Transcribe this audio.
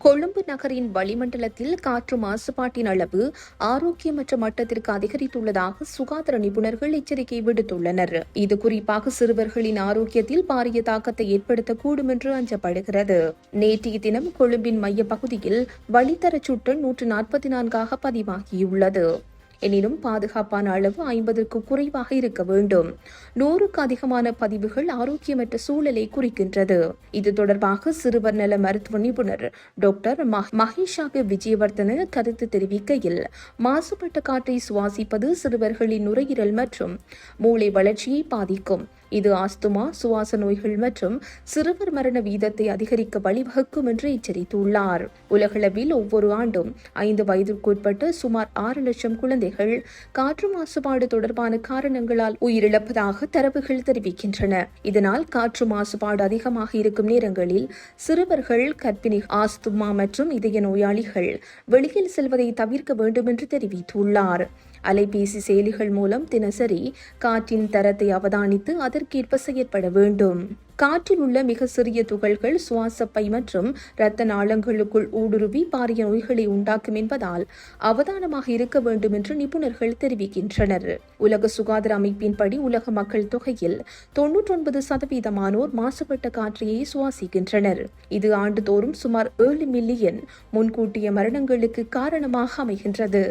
கொழும்பு நகரின் வளிமண்டலத்தில் காற்று மாசுபாட்டின் அளவு ஆரோக்கியமற்ற மட்டத்திற்கு அதிகரித்துள்ளதாக சுகாதார நிபுணர்கள் எச்சரிக்கை விடுத்துள்ளனர். இது குறிப்பாக சிறுவர்களின் ஆரோக்கியத்தில் பாரிய தாக்கத்தை ஏற்படுத்தக்கூடும் என்று அஞ்சப்படுகிறது. நேற்றைய தினம் கொழும்பின் மைய பகுதியில் வழித்தரச் சுட்டு 144 பதிவாகியுள்ளது. எனினும் பாதுகாப்பான அளவு 50க்கும் குறைவாக இருக்க வேண்டும். 100க்கு அதிகமான பதிவுகள் ஆரோக்கியமற்ற சூழலை குறிக்கின்றது. இது தொடர்பாக சிறுவர் நல மருத்துவ நிபுணர் டாக்டர் மகேஷாக விஜயவர்தன கருத்து தெரிவிக்கையில், மாசுபட்ட காற்றை சுவாசிப்பது சிறுவர்களின் நுரையீரல் மற்றும் மூளை வளர்ச்சியை பாதிக்கும். இது ஆஸ்துமா, சுவாச நோய்கள் மற்றும் சிறுவர் மரண வீதத்தை அதிகரிக்க வழிவகுக்கும் என்று எச்சரித்துள்ளார். உலகளவில் ஒவ்வொரு ஆண்டும் 5 வயதிற்குட்பட்ட சுமார் 6 லட்சம் குழந்தைகள் காற்று மாசுபாடு தொடர்பான காரணங்களால் உயிரிழப்பதாக தரவுகள் தெரிவிக்கின்றன. இதனால் காற்று மாசுபாடு அதிகமாக இருக்கும் நேரங்களில் சிறுவர்கள், கர்ப்பிணிகள், ஆஸ்துமா மற்றும் இதய நோயாளிகள் வெளியில் செல்வதை தவிர்க்க வேண்டும் என்று தெரிவித்துள்ளார். அலைபேசி செயலிகள் மூலம் தினசரி காற்றின் தரத்தை அவதானித்து அதற்கேற்ப செயற்பட வேண்டும். காற்றில் உள்ள மிக சிறிய துகள்கள் சுவாசப்பை மற்றும் இரத்த நாளங்களுக்குள் ஊடுருவி பாரிய நோய்களை உண்டாக்கும் என்பதால் அவதானமாக இருக்க வேண்டும் என்று நிபுணர்கள் தெரிவிக்கின்றனர். உலக சுகாதார அமைப்பின்படி உலக மக்கள் தொகையில் 99% மாசுபட்ட காற்றையே சுவாசிக்கின்றனர். இது ஆண்டுதோறும் சுமார் 7 மில்லியன் முன்கூட்டிய மரணங்களுக்கு காரணமாக அமைகின்றது.